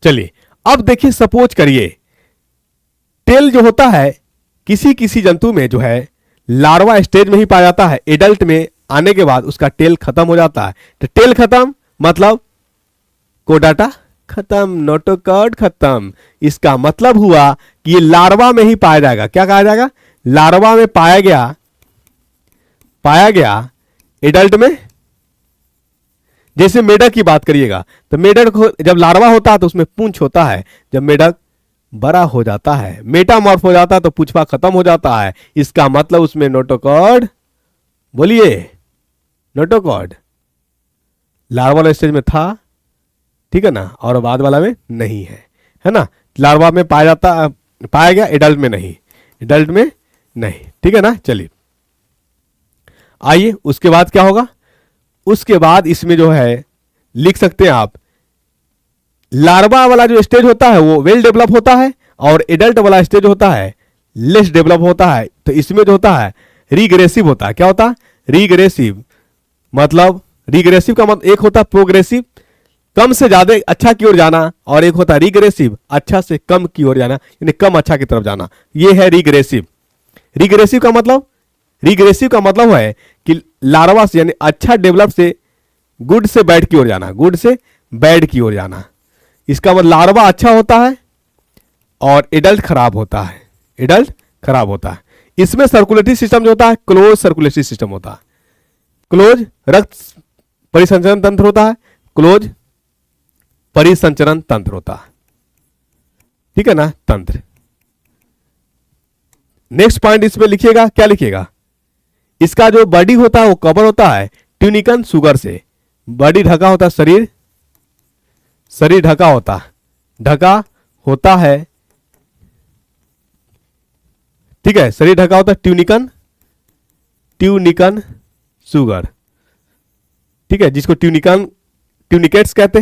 चलिए अब देखिए, सपोज करिए टेल जो होता है किसी किसी जंतु में जो है लार्वा स्टेज में ही पाया जाता है, एडल्ट में आने के बाद उसका टेल खत्म हो जाता है। तो टेल खत्म मतलब कोडाटा खत्म, नोटोकॉड खत्म। इसका मतलब हुआ कि ये लार्वा में ही पाया जाएगा। क्या कहा जाएगा, लार्वा में पाया गया एडल्ट में। जैसे मेढक की बात करिएगा तो मेढक जब लार्वा होता है तो उसमें पूंछ होता है, जब मेढक बड़ा हो जाता है, मेटामॉर्फ हो जाता है तो पूंछवा खत्म हो जाता है। इसका मतलब उसमें नोटोकॉड, बोलिए नोटोकॉड लार्वा वाला स्टेज में था, ठीक है ना, और बाद वाला में नहीं है ना। लार्वा में पाया गया, एडल्ट में नहीं, एडल्ट में नहीं। ठीक है ना, चलिए आइए उसके बाद क्या होगा, उसके बाद इसमें जो है लिख सकते हैं आप, लार्वा वाला जो स्टेज होता है वो वेल डेवलप होता है, और एडल्ट वाला स्टेज होता है लेस डेवलप होता है। तो इसमें जो होता है रिग्रेसिव होता है। क्या होता है, रिग्रेसिव। मतलब रिग्रेसिव का मतलब एक होता है प्रोग्रेसिव, कम से ज्यादा अच्छा की ओर जाना, और एक होता है रिग्रेसिव, अच्छा से कम की ओर जाना, यानी कम अच्छा की तरफ जाना। ये है रिग्रेसिव। रिग्रेसिव का मतलब है कि लार्वा से यानी अच्छा डेवलप से गुड से बैड की ओर जाना, गुड से बैड की ओर जाना। इसका मतलब लार्वा अच्छा होता है और एडल्ट खराब होता है, एडल्ट खराब होता है। इसमें सर्कुलेटरी सिस्टम जो होता है क्लोज सर्कुलेटरी सिस्टम होता है, क्लोज रक्त परिसंचरण तंत्र होता है, क्लोज परिसंचरण तंत्र होता है। ठीक है ना, तंत्र। नेक्स्ट पॉइंट इसमें लिखिएगा, क्या लिखिएगा, इसका जो बॉडी होता है वो कवर होता है ट्यूनिकन सुगर से। बॉडी ढका होता है, शरीर ढका होता है, ठीक है, शरीर ढका होता है ट्यूनिकन सुगर। ठीक है, जिसको ट्यूनिकेट्स कहते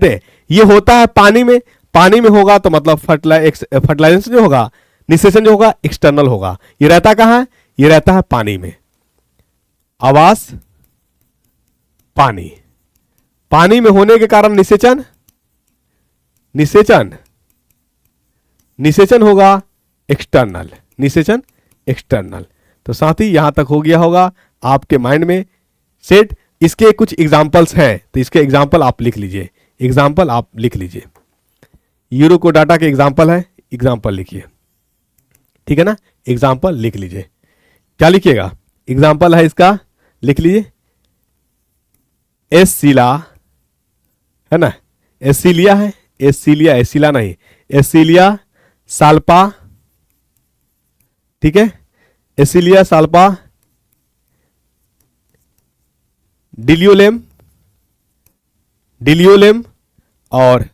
हैं। ये होता है पानी में होगा तो मतलब फर्टिलाइजेशन जो होगा, निषेचन जो होगा एक्सटर्नल होगा। ये रहता कहां है, ये रहता है पानी में। आवास पानी में होने के कारण निषेचन होगा एक्सटर्नल, तो साथ ही यहां तक हो गया होगा आपके माइंड में सेट। इसके कुछ एग्जांपल्स हैं, तो इसके एग्जांपल आप लिख लीजिए, यूरोकोडाटा के एग्जांपल है, एग्जांपल लिखिए। ठीक है ना, एग्जांपल लिख लीजिए। क्या लिखिएगा, एग्जांपल है इसका, लिख लीजिए। एस है ना, एसिलिया है, एसिलिया, एसिला नहीं, एसिलिया साल्पा, ठीक है, एसिलिया साल्पा, डिलियोलेम, डिलियोलेम और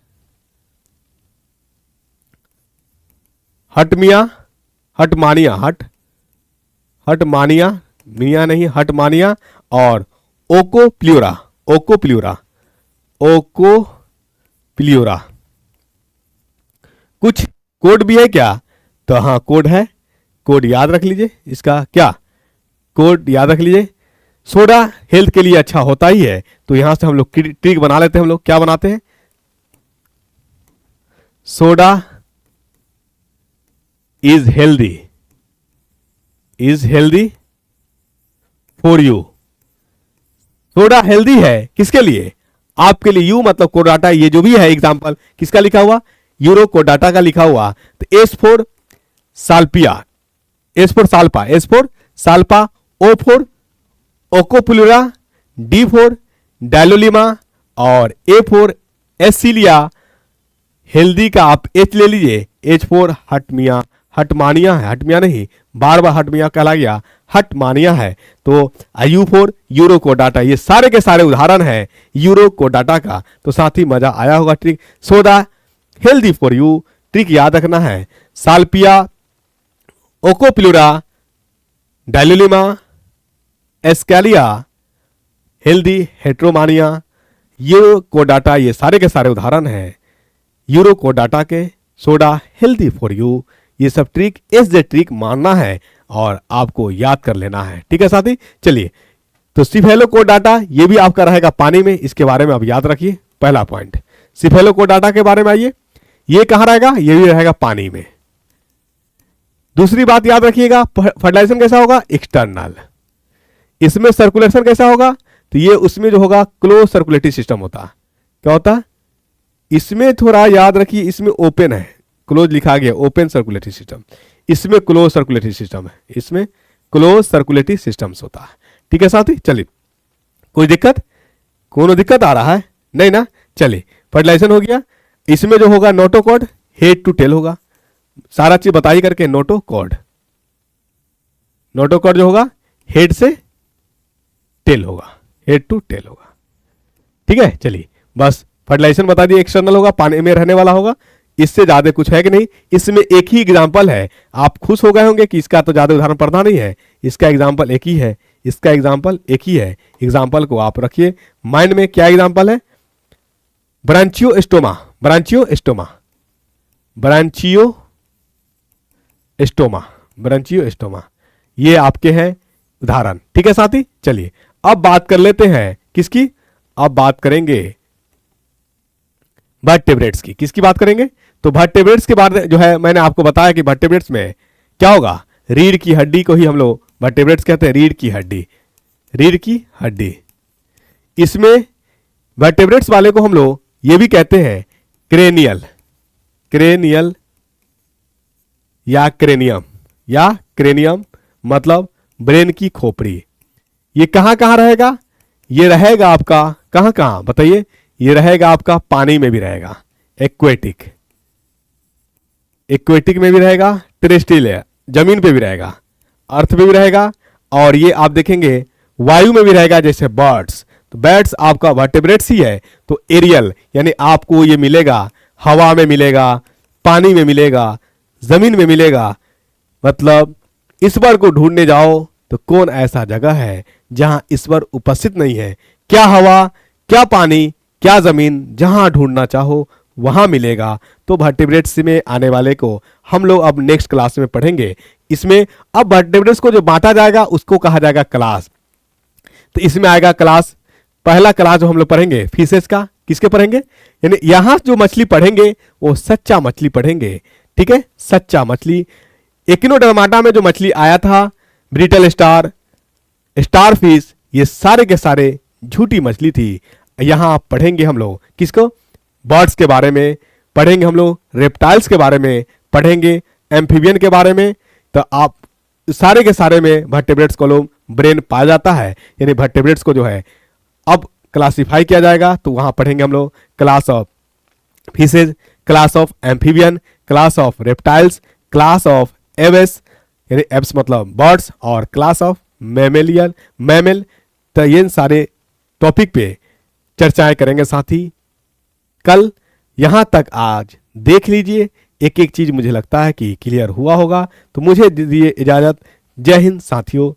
हटमिया, हटमानिया, हटमानिया, मिया नहीं, हटमानिया और ओकोप्ल्यूरा, ओकोप्ल्यूरा, ओकोप्ल्यूरा। कुछ कोड भी है क्या? तो हाँ कोड है, कोड याद रख लीजिए। इसका क्या कोड याद रख लीजिए। सोडा हेल्थ के लिए अच्छा होता ही है, तो यहां से हम लोग ट्रिक बना लेते हैं। हम लोग क्या बनाते हैं? Soda is healthy, is healthy for you. Soda healthy है किसके लिए? आपके लिए। यू मतलब कोडाटा, ये जो भी है एग्जांपल किसका लिखा हुआ? यूरो कोडाटा का लिखा हुआ। तो S for Salpia, S for Salpa, S for Salpa, O for Oikopleura, D for Doliolum और ए फॉर एसिलिया। हेल्दी का आप एच ले लीजिए, एच फॉर हटमिया, हटमानिया है, हटमिया नहीं, बार बार हटमिया कहला गया, हटमानिया है। तो यू फॉर यूरो कोडाटा। ये सारे के सारे उदाहरण है यूरो कोडाटा का। तो साथ ही मजा आया होगा। Trick soda healthy for you, trick याद रखना है। साल्पिया, ओकोप्लूरा, डायलोलिमा, एस्कैलिया, हेल्दी, हेट्रोमानिया, यूरो कोडाटा, ये सारे के सारे उदाहरण हैं यूरो कोडाटा के। सोडा हेल्दी फॉर यू, ये सब ट्रिक एस जे ट्रिक मानना है और आपको याद कर लेना है। ठीक है साथी, चलिए तो सिफेलोकोडाटा ये भी आपका रहेगा पानी में, इसके बारे में अब याद रखिए। पहला पॉइंट सिफेलोकोडाटा के बारे में आइए, ये कहां रहेगा? ये भी रहेगा पानी में। दूसरी बात याद रखिएगा, फर्टिलाइजेशन कैसा होगा? एक्सटर्नल। इसमें सर्कुलेशन कैसा होगा? तो ये उसमें जो होगा क्लोज सर्कुलेटरी सिस्टम होता। क्या होता? इसमें थोड़ा याद रखिए, इसमें ओपन है, क्लोज लिखा गया, ओपन सर्कुलेटरी सिस्टम। इसमें क्लोज सर्कुलेटरी सिस्टम है, इसमें क्लोज सर्कुलेटरी सिस्टम्स होता है। ठीक है साथी, चलिए कोई दिक्कत, कोनो दिक्कत आ रहा है? नहीं ना। चलिए फर्टिलाइजेशन हो गया। इसमें जो होगा नोटोकॉड, हेड टू टेल होगा, सारा चीज बताई करके। नोटोकॉड, नोटोकॉड जो होगा हेड से टेल होगा, हेड टू टेल होगा। ठीक है, चलिए बस फर्टिलाइजेशन बता दिए, एक्सटर्नल होगा, पानी में रहने वाला होगा। इससे ज्यादा कुछ है कि नहीं? इसमें एक ही एग्जाम्पल है। आप खुश हो गए होंगे कि इसका तो ज्यादा उदाहरण पढ़ना नहीं है, इसका एग्जाम्पल एक ही है, इसका एग्जाम्पल एक ही है। एग्जाम्पल को आप रखिए माइंड में। क्या एग्जाम्पल है? ब्रांचियोस्टोमा, ब्रांचियोस्टोमा, ब्रांचियोस्टोमा, ब्रांचियोस्टोमा, ये आपके हैं उदाहरण। ठीक है साथी, चलिए अब बात कर लेते हैं किसकी? अब बात करेंगे वर्टेब्रेट्स की। किसकी बात करेंगे? तो वर्टेब्रेट्स के बारे जो है मैंने आपको बताया कि वर्टेब्रेट्स में क्या होगा? रीढ़ की हड्डी को ही हम लोग वर्टेब्रेट्स कहते हैं, रीढ़ की हड्डी, रीढ़ की हड्डी। इसमें वर्टेब्रेट्स वाले को हम लोग ये भी कहते हैं क्रेनियल, क्रेनियल या क्रेनियम, या क्रेनियम मतलब ब्रेन की खोपड़ी। ये कहां कहां रहेगा? ये रहेगा आपका कहां कहां बताइए? ये रहेगा आपका पानी में भी रहेगा, एक्वेटिक, एक्वेटिक में भी रहेगा, टेरेस्ट्रियल जमीन पे भी रहेगा, अर्थ पे भी रहेगा, और ये आप देखेंगे वायु में भी रहेगा, जैसे बर्ड्स। तो बर्ड्स आपका वर्टेब्रेट्स ही है। तो एरियल यानी आपको ये मिलेगा, हवा में मिलेगा, पानी में मिलेगा, जमीन में मिलेगा। मतलब ईश्वर को ढूंढने जाओ तो कौन ऐसा जगह है जहां ईश्वर उपस्थित नहीं है? क्या हवा, क्या पानी, क्या जमीन, जहां ढूंढना चाहो वहां मिलेगा। तो वर्टेब्रेट्स में आने वाले को हम लोग अब नेक्स्ट क्लास में पढ़ेंगे। इसमें अब वर्टेब्रेट्स को जो बांटा जाएगा उसको कहा जाएगा क्लास। तो इसमें आएगा क्लास, पहला क्लास जो हम लोग पढ़ेंगे फिशेस का। किसके पढ़ेंगे? यानी यहां जो मछली पढ़ेंगे वो सच्चा मछली पढ़ेंगे। ठीक है, सच्चा मछली। एकिनोडर्माटा में जो मछली आया था, ब्रिटल स्टार, स्टार फिश, ये सारे के सारे झूठी मछली थी। यहां आप पढ़ेंगे हम लोग किसको? बर्ड्स के बारे में पढ़ेंगे, हम लोग रेप्टाइल्स के बारे में पढ़ेंगे, एम्फीबियन के बारे में। तो आप सारे के सारे में वर्टेब्रेट्स को लोग ब्रेन पाया जाता है, यानी वर्टेब्रेट्स को जो है अब क्लासिफाई किया जाएगा, तो वहां पढ़ेंगे हम लोग class of fishes, class of amphibian, class of reptiles, class of Aves यानी एप्स मतलब बर्ड्स, और क्लास ऑफ मैमेलियन मैमल। तो ये सारे टॉपिक पे चर्चाएं करेंगे साथी कल। यहां तक आज देख लीजिए, एक एक चीज मुझे लगता है कि क्लियर हुआ होगा। तो मुझे दीजिए इजाजत। जय हिंद साथियों।